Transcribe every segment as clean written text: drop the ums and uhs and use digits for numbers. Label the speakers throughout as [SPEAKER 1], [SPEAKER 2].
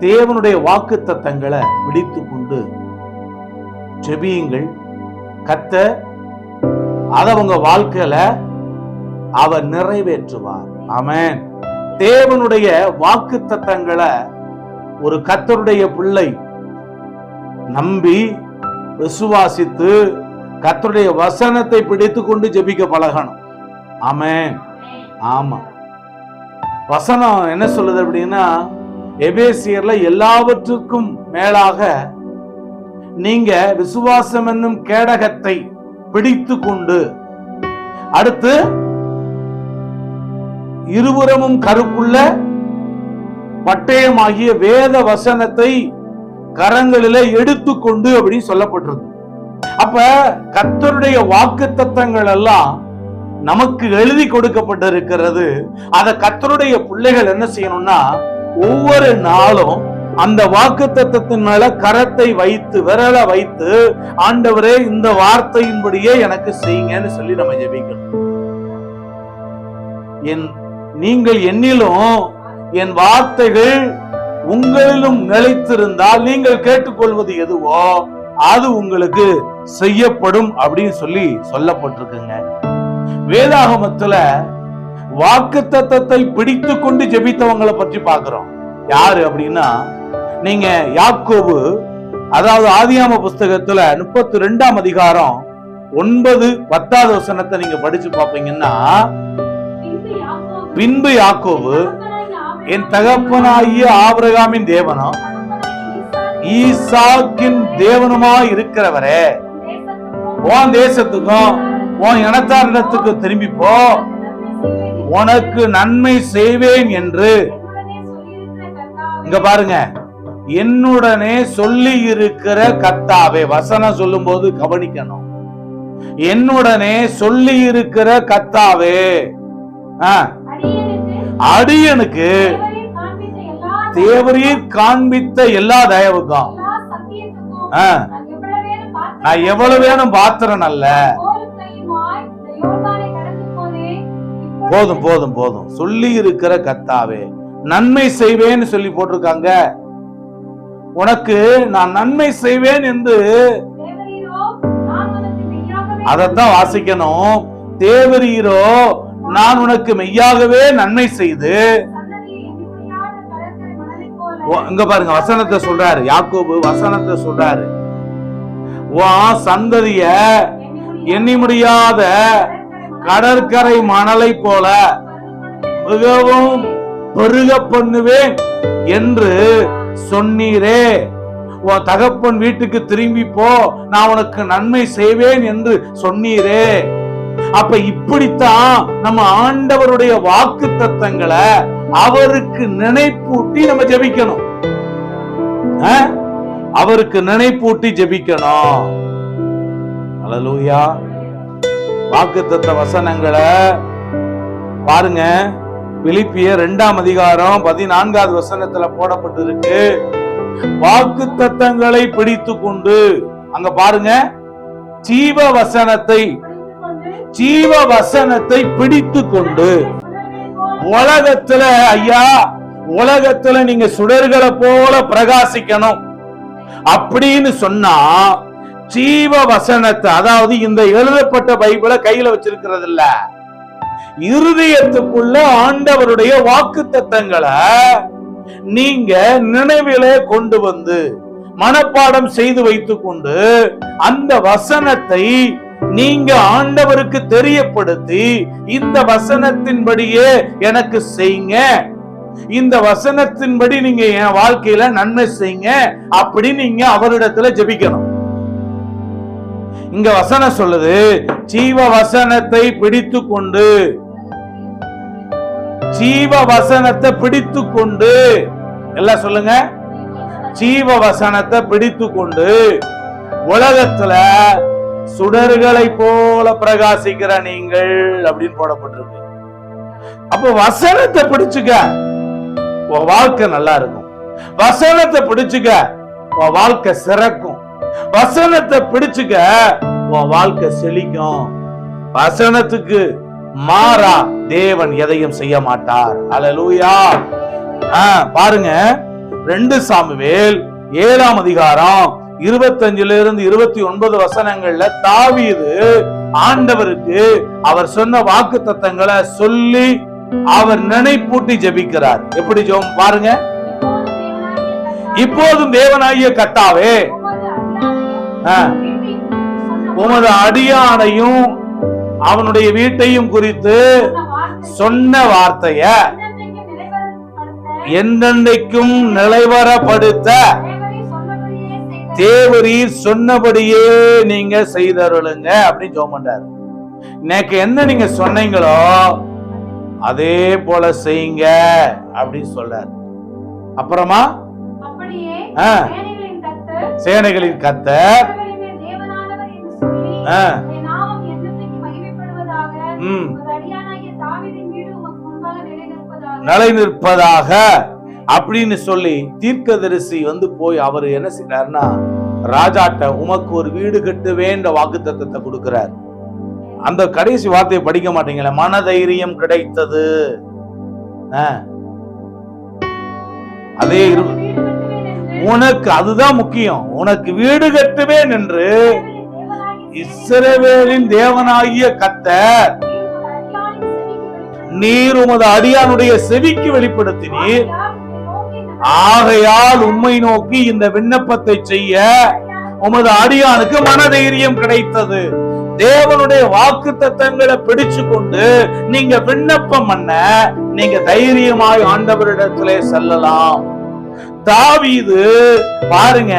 [SPEAKER 1] தேவனுடைய வாக்குத்தத்தங்களை பிடித்து கொண்டு ஜெபியுங்கள். கர்த்தர் அத உங்க வாழ்க்கையில அவர் நிறைவேற்றுவார். ஆமென். தேவனுடைய வாக்குத்தத்தங்களை ஒரு கர்த்தருடைய பிள்ளை நம்பி விசுவாசித்து கர்த்தருடைய வசனத்தை பிடித்து கொண்டு ஜெபிக்க பழகணும். ஆமென். ஆமா, வசனம் என்ன சொல்லுது அப்படின்னா, எபேசியர்ல எல்லாவற்றுக்கும் மேலாக நீங்க விசுவாசம் என்னும் கேடகத்தை பிடித்து கொண்டு, அடுத்து இருபுறமும் கருப்புள்ள பட்டயமாகிய வேத வசனத்தை கரங்களிலே எடுத்துக்கொண்டு அப்படி சொல்லப்பட்டிருக்கு. அப்ப கர்த்தருடைய வாக்குத்தத்தங்கள் எல்லாம் நமக்கு எழுதி கொடுக்கப்பட்டிருக்கிறது. அத கர்த்தருடைய பிள்ளைகள் என்ன செய்யணும்னா, ஒவ்வொரு நாளும் அந்த வாக்குத்தத்தத்தின் மேல கரத்தை வைத்து, விரலை வைத்து, ஆண்டவரே இந்த வார்த்தையின்படியே எனக்கு செய்யுங்கன்னு சொல்லி நம்ம ஜெபிக்கணும். நீங்கள் என்னிலும் என் வார்த்தைகள் உங்களிலும் நிலைத்திருந்தால் நீங்கள் கேட்டுக்கொள்வது எதுவோ அது உங்களுக்கு செய்யப்படும் அப்படின்னு சொல்லி சொல்லப்பட்டிருக்குங்க. வேதாகமத்துல வாக்குத்தத்தத்தை பிடித்து கொண்டு ஜெபித்தவங்களை பற்றி பார்க்கிறோம். யாரு அப்படின்னா, நீங்க யாக்கோபு, அதாவது ஆதியாம புஸ்தகத்துல 32ஆம் அதிகாரம் 9-10 வசனத்தை நீங்க படிச்சு பாப்பீங்கன்னா, பின்பு யாக்கோபு என் தகப்பனாகிய ஆபிரகாமின் தேவனும் ஈசாக்கின் தேவனுமாய் இருக்கிறவரே, உன் தேசத்துக்கும் உன் இனத்தாரிடத்துக்கும் திரும்பி போ, உனக்கு நன்மை செய்வேன் என்று, இங்க பாருங்க, என்னுடனே சொல்லி இருக்கிற கர்த்தாவே. வசனம் சொல்லும் போது கவனிக்கணும். என்னுடனே சொல்லி இருக்கிற கர்த்தாவே, அடியனுக்கு தேவரீர் காண்பித்த எல்லா தயவுக்கும் நான் எவ்வளவு வேணும் பாத்திரம் அல்ல. போதும் போதும் போதும். சொல்லி இருக்கிற கர்த்தாவே, நன்மை செய்வேன்னு சொல்லி போட்டிருக்காங்க. உனக்கு நான் நன்மை செய்வேன் என்று அதத்தான் வாசிக்கணும். தேவரீரோ நான் உனக்கு மெய்யாகவே நன்மை செய்து, இங்க பாருங்க வசனத்தை சொல்றாரு யாக்கோபு, வசனத்தை சொல்றாரு, உன் சந்ததிய எண்ணி முடியாத கடற்கரை மணலை போல மிகவும் பெருக பண்ணுவேன் என்று சொன்னீரே. உன் தகப்பன் வீட்டுக்கு திரும்பி போ, நான் உனக்கு நன்மை செய்வேன் என்று சொன்னீரே. அப்ப இப்படித்தான் நம்ம ஆண்டவருடைய வாக்குத்தத்தங்களை அவருக்கு நினைப்பூட்டி நம்ம ஜெபிக்கணும். அவருக்கு நினைப்பூட்டி ஜெபிக்கணும். அல்லேலூயா. வாக்குத்தத்த வசனங்களை பாருங்க, பிலிப்பியர் 2ஆம் அதிகாரம் 14வது வசனத்துல போடப்பட்டிருக்கு. வாக்குத்தத்தங்களை பிடித்து கொண்டு, அங்க பாருங்க, ஜீவ வசனத்தை பிடித்து கொண்டு, உலகத்துல ஐயா, உலகத்துல நீங்க சுடர்களை போல பிரகாசிக்கணும் அப்படின்னு சொன்னா, ஜீவ வசனத்தை, அதாவது இந்த எழுதப்பட்ட பைபிளை கையில வச்சிருக்கிறது இல்ல, இருதயத்துக்குள்ள ஆண்டவருடைய வாக்குத்தத்தங்களை நீங்க நினைவிலே கொண்டு வந்து மனப்பாடம் செய்து வைத்துக் கொண்டு, அந்த வசனத்தை நீங்க ஆண்டவருக்கு தெரியப்படுத்தி, இந்த வசனத்தின்படியே எனக்கு செய்யுங்க, இந்த வசனத்தின்படி நீங்க என் வாழ்க்கையில நன்மை செய்யுங்க அப்படி நீங்க அவரிடத்துல ஜெபிக்கணும். இங்க வசனம் சொல்லுது, ஜீவ வசனத்தை பிடித்து கொண்டு, ஜீவ வசனத்தை பிடித்து கொண்டு, எல்லாம் சொல்லுங்க, ஜீவ வசனத்தை பிடித்து கொண்டு உலகத்துல சுடர்களை போல பிரகாசிக்கிற நீங்கள் அப்படின்னு போடப்பட்டிருக்கு. அப்ப வசனத்தை பிடிச்சுக்க, உன் வாழ்க்கை நல்லா இருக்கும். வசனத்தை பிடிச்சுக்க, உன் வாழ்க்கை சிறக்கும். வசனத்தை பிடிச்சுக்க, உன் வாழ்க்கை செழிக்கும். வசனத்துக்கு மாறா தேவன் எதையும் செய்ய மாட்டார். அல்லேலூயா. பாருங்க, 2 சாமுவேல் 7ஆம் அதிகாரம் 25 29 வசனங்கள்ல தாவீது ஆண்டவருக்கு அவர் சொன்ன வாக்கு தத்தங்களை சொல்லி அவர் நினைப்பூட்டி ஜெபிக்கிறார். எப்படி ஜெபம் பாருங்க. இப்போதும் தேவனாகிய கர்த்தாவே, உமது அடியானையும் அவனுடைய வீட்டையும் குறித்து சொன்ன வார்த்தைய என்றென்றைக்கும் நிலைவரப்படுத்த தேவரீர் சொன்னபடியே நீங்க செய்தருளுங்க அப்படின்னு ஜெபம் பண்றாரு. எனக்கு என்ன நீங்க சொன்னீங்களோ அதே போல செய்யுங்க அப்படின்னு சொல்றாரு. அப்புறமா சேனைகளின் கர்த்தர் நிலை நிற்பதாக அப்படின்னு சொல்லி தீர்க்கதரிசி போய் அவர் என்ன செய்யறாருன்னா ராஜாட்ட உமக்கு ஒரு வீடு கட்டுவேன்ற வாக்குத்தத்தத்தை கொடுக்கிறார். அந்த கடைசி வார்த்தையை படிக்க மாட்டீங்களா? மனதைரியம் கிடைத்தது. அதே உனக்கு அதுதான் முக்கியம். உனக்கு வீடு கட்டுவேன் என்று இஸ்ரவேலின் தேவனாகிய கர்த்தர் நீர் உமது அடியானுடைய செவிக்கு வெளிப்படுத்தினீர். ஆகையால் உம்மை நோக்கி இந்த விண்ணப்பத்தை செய்ய உமது அடியானுக்கு மனதைரியம் கிடைத்தது. தேவனுடைய வாக்கு தத்தங்களை பிடிச்சு கொண்டு நீங்க விண்ணப்பம் பண்ண நீங்க தைரியமாய் ஆண்டவரிடத்திலே செல்லலாம். தாவீது பாருங்க,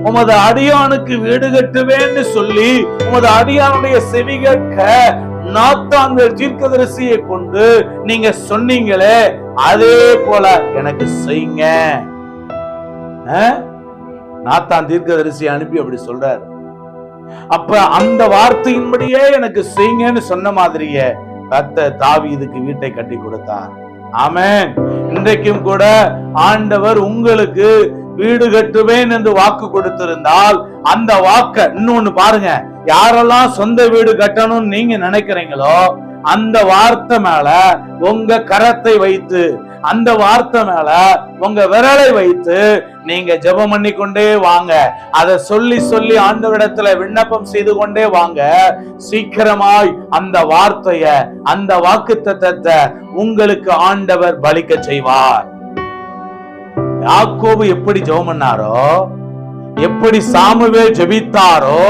[SPEAKER 1] உமது அடியானுக்கு வீடு கட்டுவேன்னு சொல்லி உமது அடியானுடைய செவி கேட்க நாத்தான் தீர்க்கதரிசியை கொண்டு நீங்க சொன்னீங்களே அதே போல எனக்கு செய்யுங்க. நாத்தான் தீர்க்கதரிசி அனுப்பி அப்படி சொல்றாரு. அப்ப அந்த வார்த்தையின்படியே எனக்கு செய்யுங்கன்னு சொன்ன மாதிரியே கர்த்தர் தாவீதுக்கு வீட்டை கட்டி கொடுத்தார். ஆமென். இன்றைக்கும் கூட ஆண்டவர் உங்களுக்கு வீடு கட்டுவேன் என்று வாக்கு கொடுத்திருந்தால் அந்த வாக்க இன்னொன்னு பாருங்க, யாரெல்லாம் சொந்த வீடு கட்டணும்னு நீங்க நினைக்கிறீங்களோ அந்த வார்த்தை மேல உங்க கரத்தை வைத்து, அந்த வார்த்தை மேல உங்க விரலை வைத்து நீங்க ஜெபம் பண்ணி கொண்டே வாங்க. அதை சொல்லி சொல்லி ஆண்டவரிடத்துல விண்ணப்பம் செய்து கொண்டே வாங்க. சீக்கிரமாய் அந்த வார்த்தைய, அந்த வாக்குத்தத்தத்தை உங்களுக்கு ஆண்டவர் பலிக்க செய்வார். யாக்கோபு எப்படி ஜெபம் பண்ணாரோ, எப்படி சாமுவேல் ஜெபித்தாரோ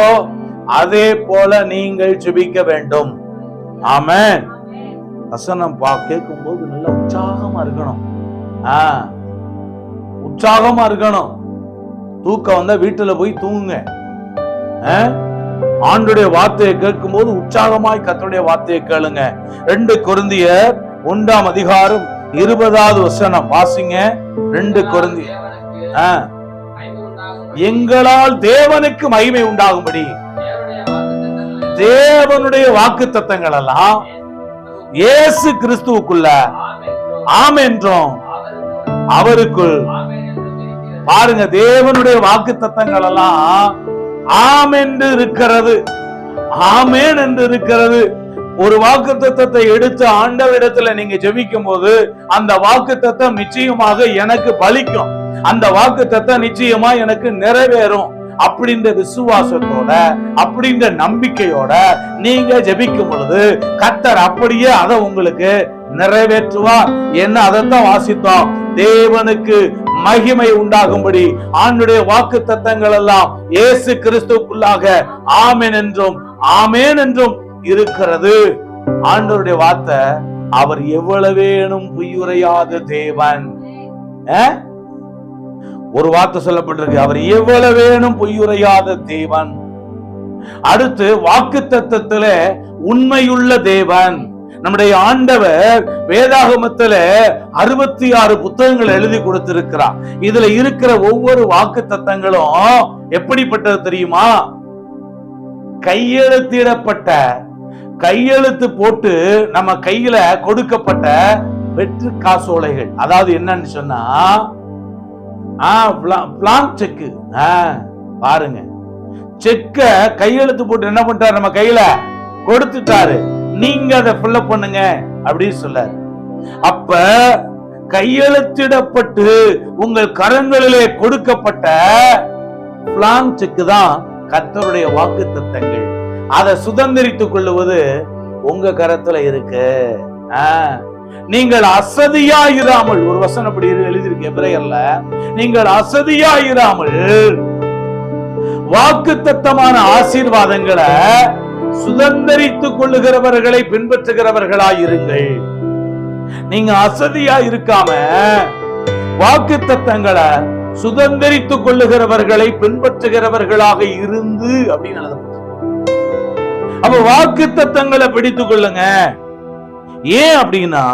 [SPEAKER 1] அதே போல நீங்கள் ஜெபிக்க வேண்டும். ஆமென். வசனம் கேட்கும் போது நல்ல உற்சாகமா இருக்கணும். உற்சாகமா இருக்கணும். தூக்கம் வந்தா வீட்டுல போய் தூங்குங்க. ஆண்டுடைய வார்த்தையை கேட்கும் போது உற்சாகமாய் கர்த்தருடைய வார்த்தையை கேளுங்க. 2 கொரிந்தியர் 1ஆம் அதிகாரம் 20வது வசனம் வாசிங்க. 2 கொரிந்தியர். எங்களால் தேவனுக்கு மகிமை உண்டாகும்படி தேவனுடைய வாக்கு தத்தங்கள் எல்லாம் இயேசு கிறிஸ்துவுக்குள்ள ஆம் என்றும் அவருக்குள். பாருங்க, தேவனுடைய வாக்கு தத்தங்கள் எல்லாம் ஆம் என்று இருக்கிறது, ஆமேன் என்று இருக்கிறது. ஒரு வாக்கு தத்தத்தை எடுத்து ஆண்டவரிடத்துல நீங்க ஜெபிக்கும் போது அந்த வாக்கு தத்தம் நிச்சயமாக எனக்கு பலிக்கும், அந்த வாக்கு தத்தம் நிச்சயமா எனக்கு நிறைவேறும் அப்படின்ற விசுவாசத்தோட, அப்படின்ற நம்பிக்கையோட நீங்க ஜெபிக்கும் பொழுது கர்த்தர் அப்படியே அதை உங்களுக்கு நிறைவேற்றுவார். என்ன அதைத்தான் வாசித்தோம். தேவனுக்கு மகிமை உண்டாகும்படி ஆண்டுடைய வாக்கு தத்தங்கள் எல்லாம் இயேசு கிறிஸ்துவுக்குள்ளாக ஆமென் என்றும் ஆமென் என்றும் இருக்கிறது. ஆண்டவருடைய வார்த்தை, அவர் எவ்வளவேனும் பொய்யுரையாத தேவன். ஒரு வார்த்தை சொல்லப்பட்டிருக்கு, அவர் எவ்வளவேனும் பொய்யுரையாத தேவன். அடுத்து வாக்கு தத்தத்திலே உண்மையுள்ள தேவன். நம்முடைய ஆண்டவர் வேதாகமத்துல 66 புத்தகங்கள் எழுதி கொடுத்திருக்கிறார். இதுல இருக்கிற ஒவ்வொரு வாக்கு தத்தங்களும் எப்படிப்பட்டது தெரியுமா? கையெழுத்திடப்பட்ட, கையெழுத்து போட்டு நம்ம கையில கொடுக்கப்பட்ட வெற்று காசோலைகள். அதாவது என்னன்னு சொன்னா பிளாங்க் செக்கு. பாருங்க, செக்க கையெழுத்து போட்டு என்ன பண்ணிட்டாரு, நம்ம கையில கொடுத்துட்டாரு, நீங்க அதை ஃபில் பண்ணுங்க அப்படின்னு சொல்ல. அப்ப கையெழுத்திடப்பட்டு உங்கள் கரங்களிலே கொடுக்கப்பட்ட பிளாங்க் செக் தான் கர்த்தருடைய வாக்குத்தத்தங்கள். அதை சுதந்திரித்துக் கொள்ளுவது உங்க கரத்துல இருக்கு. நீங்கள் அசதியாயிராமல், ஒரு வசனம் அப்படி எழுதியிருக்கு எபிரேயர்ல, நீங்கள் அசதியாயிராமல் வாக்குத்தத்தமான ஆசீர்வாதங்களை சுதந்திரித்துக் கொள்ளுகிறவர்களை பின்பற்றுகிறவர்களாயிருங்கள். நீங்க அசதியா இருக்காம வாக்குத்தத்தங்களை சுதந்திரித்துக் கொள்ளுகிறவர்களை பின்பற்றுகிறவர்களாக இருந்து அப்படின்னு எழுதப்பட்டிருக்கு. அப்ப வாக்குத்தத்தங்களை பிடித்துக் கொள்ளுங்க. ஏன் அப்படின்னா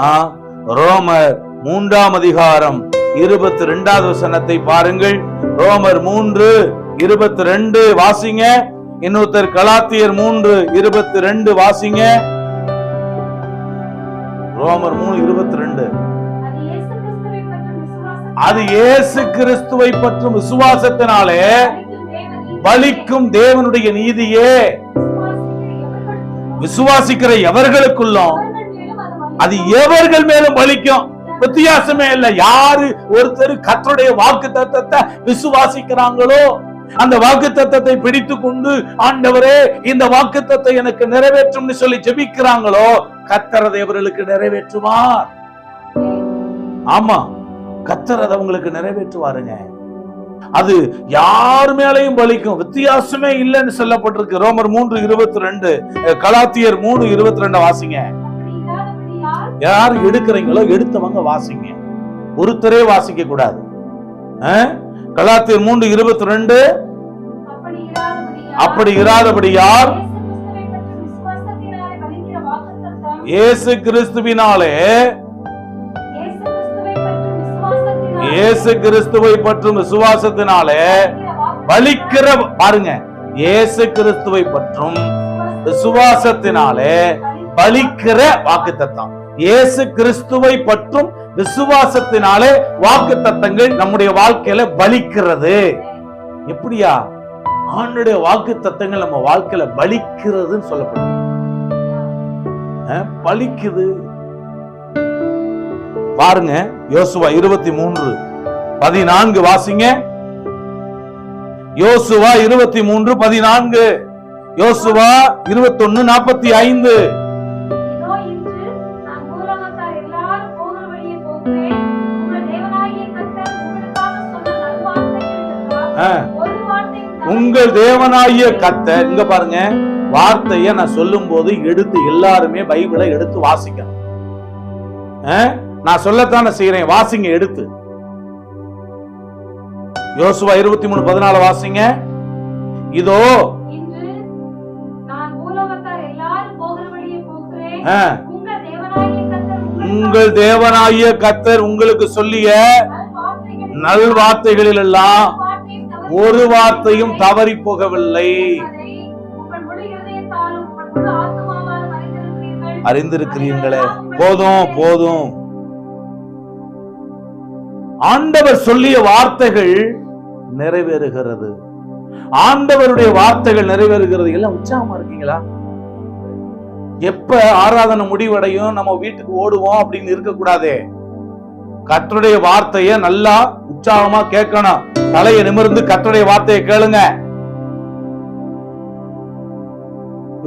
[SPEAKER 1] ரோமர் 3ஆம் அதிகாரம் 22வது வசனத்தை பாருங்கள். ரோமர் 3:22 வாசிங்க. இன்னொருத்தர் கலாத்தியர் 3:22 வாசிங்க. ரோமர் 3:22. அது இயேசு கிறிஸ்துவை பற்றும் விசுவாசத்தினாலே பலிக்கும் தேவனுடைய நீதியே விசுவாசிக்கிற எவர்களுக்குள்ளும் அது எவர்கள் மேலும் பலிக்கும். வித்தியாசமே இல்ல. யாரு ஒருத்தர் கர்த்தருடைய வாக்குத்தத்தத்தை விசுவாசிக்கிறாங்களோ, அந்த வாக்குத்தத்தத்தை பிடித்துக் கொண்டு ஆண்டவரே இந்த வாக்குத்தத்தை எனக்கு நிறைவேற்றும் சொல்லி ஜெபிக்கிறாங்களோ, கர்த்தர் அதை அவர்களுக்கு நிறைவேற்றுவார். ஆமா, கர்த்தர் அதை உங்களுக்கு நிறைவேற்றுவாருங்க. அது யார் மேலையும் பலிக்கும், வித்தியாசமே இல்லைன்னு சொல்லப்பட்டிருக்கு. ரோமர் 3:22, கலாத்தியர் 3:22 வாசிங்க. யார் எடுக்கிறீங்களோ எடுத்தவங்க வாசிங்க, ஒருத்தரே வாசிக்க கூடாது. கலாத்தியர் 3:22, அப்படி இராதபடியால் இயேசு கிறிஸ்துவினாலே, இயேசு கிறிஸ்துவை பற்றும் விசுவாசத்தினாலே பலிக்கிற, பாருங்க, இயேசு கிறிஸ்துவை பற்றும் விசுவாசத்தினாலே பலிக்கிற வாக்குத்தத்தம். இயேசு கிறிஸ்துவை பற்றும் விசுவாசத்தினாலே வாக்குத்தத்தங்கள் நம்முடைய வாழ்க்கையில பலிக்கிறது. எப்படியா? ஆண்டவருடைய வாக்குத்தத்தங்கள் நம்ம வாழ்க்கையில பலிக்கிறதுன்னு சொல்லப்படுது. பலிக்குது பாருங்க. யோசுவா 23:14 வாசிங்க. யோசுவா 23:14, யோசுவா 21:45. உங்கள் தேவனாகிய கர்த்தர், இங்க பாருங்க, வார்த்தையை நான் சொல்லும் போது எடுத்து எல்லாருமே பைபிளை எடுத்து வாசிக்கணும். நான் சொல்லத்தானே செய்யறேன், வாசிங்க எடுத்து. யோசுவா 23:14 வாசிங்க. இதோ உங்கள் தேவனாகிய கர்த்தர் உங்களுக்கு சொல்லிய நல் வார்த்தைகளில் எல்லாம் ஒரு வார்த்தையும் தவறி போகவில்லை. அறிந்திருக்கிறீர்களே. போதும் போதும். ஆண்டவர் சொல்லிய வார்த்தைகள் நிறைவேறுகிறது. ஆண்டவருடைய வார்த்தைகள் நிறைவேறுகிறது. எல்லாம் உற்சாகமா இருக்கீங்களா? எப்ப ஆராதனை முடிவடையும் நம்ம வீட்டுக்கு ஓடுவோம் அப்படின்னு இருக்க கூடாதே. கர்த்தருடைய வார்த்தையை நல்லா உற்சாகமா கேட்கணும். தலையை நிமிர்ந்து கர்த்தருடைய வார்த்தையை கேளுங்க.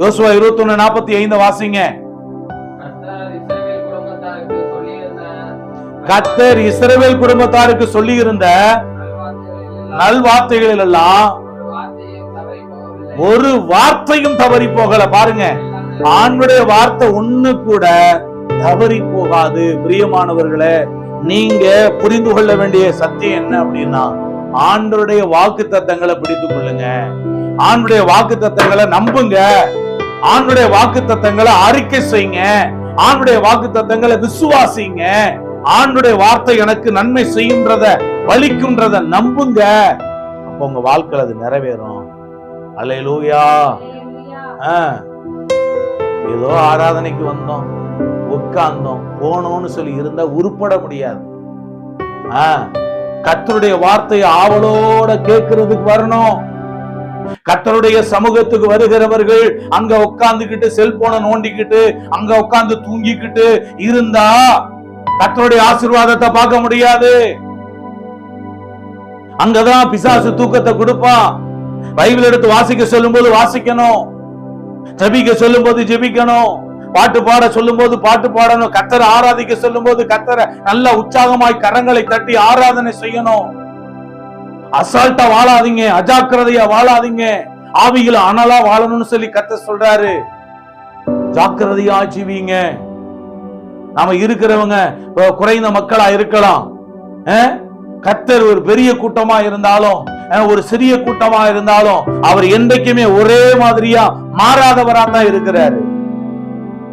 [SPEAKER 1] யோசுவா 21:45 வாசிங்க. கர்த்தர் இஸ்ரவேல் குடும்பத்தாருக்கு சொல்லி இருந்த நல்வார்த்தைகளில் எல்லாம் ஒரு வார்த்தையும் தவறி போகல. பாருங்க, ஆண்டவருடைய வார்த்தை ஒண்ணு கூட தவறி போகாது. பிரியமானவர்களே, நீங்க புரிந்து கொள்ள வேண்டிய சத்தியம் என்ன அப்படின்னா, ஆண்டவருடைய வாக்குத்தத்தங்களை பிடித்துக் கொள்ளுங்க. ஆண்டவருடைய வாக்குத்தத்தங்களை நம்புங்க. ஆண்டவருடைய வாக்குத்தத்தங்களை அறிக்கை செய்யுங்க. ஆண்டவருடைய வாக்குத்தத்தங்களை விசுவாசிங்க. ஆண்டவருடைய வார்த்தை எனக்கு நன்மை செய்யுன்றத, பலிக்கும்ன்றத நம்புங்க. அப்ப உங்க வாழ்க்கையில அது நிறைவேறும். அல்லேலூயா. ஏதோ ஆராதனைக்கு வந்தோம், உட்கார்ந்தோம், போனோம்னு சொல்லி இருந்தா உருப்பட முடியாது. கர்த்தருடைய வார்த்தையை ஆவலோட கேட்கிறதுக்கு வரணும். கர்த்தருடைய சமூகத்துக்கு வருகிறவர்கள் அங்க உட்கார்ந்துகிட்டு செல்போனை நோண்டிக்கிட்டு அங்க உட்கார்ந்து தூங்கிக்கிட்டு இருந்தா கர்த்தருடைய ஆசீர்வாதத்தை பார்க்க முடியாது. அங்கதான் பிசாசு தூக்கத்தை கொடுப்பான். பைபிள் எடுத்து வாசிக்க சொல்லும் போது வாசிக்கணும், ஜெபிக்க சொல்லும் போது ஜெபிக்கணும், பாட்டு பாட சொல்லும் போது பாட்டு பாடணும், கர்த்தரை ஆராதிக்க சொல்லும் போது கர்த்தரை நல்ல உற்சாகமாய் கரங்களை தட்டி ஆராதனை செய்யணும். அசால்ட்டா வாழாதீங்க, அஜாக்கிரதையா வாழாதீங்க, ஆவியில அனலா வாழணும்னு சொல்லி கர்த்தர் சொல்றாரு. ஜாக்கிரதையா ஜீவிங்க. நாம இருக்கிறவங்க குறைந்த மக்களா இருக்கலாம். கர்த்தர் ஒரு பெரிய கூட்டமா இருந்தாலும் ஒரு சிறிய கூட்டமா இருந்தாலும் அவர் என்றைக்குமே ஒரே மாதிரியா மாறாதவரா தான் இருக்கிறாரு.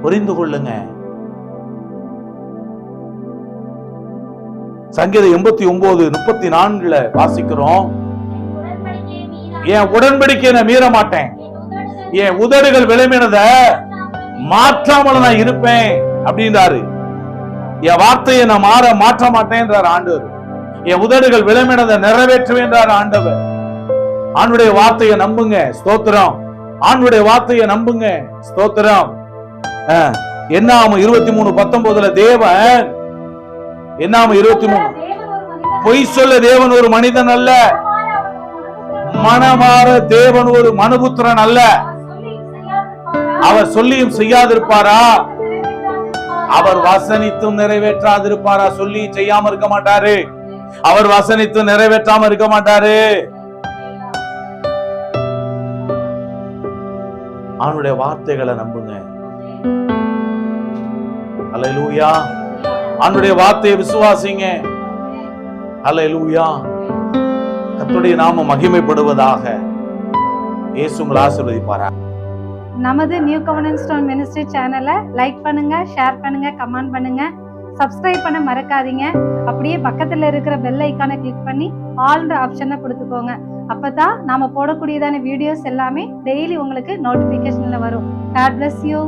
[SPEAKER 1] புரிந்து கொள்ளுங்க. சங்கீதம் 89:34 வாசிக்கிறோம், என் உடன்படிக்கையை நான் மீற மாட்டேன், என் உதடுகள் விளம்பினத மாற்றாமல் நான் இருப்பேன் அப்படின்றாரு. என் வார்த்தையை நான் மாற்ற மாட்டேன்றார் ஆண்டவர். என் உதடுகள் விளம்பினதை நிறைவேற்றுவேன்றார் ஆண்டவர். ஆண்டுடைய வார்த்தையை நம்புங்க, ஸ்தோத்திரம். ஆண்டுடைய வார்த்தையை நம்புங்க, ஸ்தோத்திரம். என்னாகும் 23:19 தேவன், என்னாகும் 23, பொய் சொல்ல தேவன் ஒரு மனிதன் அல்ல, மனமாற தேவன் ஒரு மனுபுத்திரன் அல்ல. அவர் சொல்லியும் செய்யாதிருப்பாரா? அவர் வசனித்தும் நிறைவேற்றாதிருப்பாரா? சொல்லி செய்யாம இருக்க மாட்டாரு. அவர் வசனித்து நிறைவேற்றாம இருக்க மாட்டாரு. அவனுடைய வார்த்தைகளை நம்புங்க. அல்லேலூயா. அவனுடைய வார்த்தையை விசுவாசிங்க. அல்லேலூயா. கர்த்தருடைய நாமம் மகிமைப்படுவதாக. இயேசு உங்களை ஆசீர்வதிப்பாரா.
[SPEAKER 2] நமது நியூ கவர்னன்ஸ் ஸ்டோன் மினிஸ்ட்ரி சேனலை லைக் பண்ணுங்க, ஷேர் பண்ணுங்க, கமெண்ட் பண்ணுங்க, சப்ஸ்கிரைப் பண்ண மறக்காதீங்க. அப்படியே பக்கத்துல இருக்கிற பெல் ஐக்கானை கிளிக் பண்ணி ஆல்ன்ற ஆப்ஷனை கொடுத்துக்கோங்க. அப்பதான் நாம போடக்கூடியதான வீடியோஸ் எல்லாமே டெய்லி உங்களுக்கு நோட்டிபிகேஷன்ல வரும். God bless you.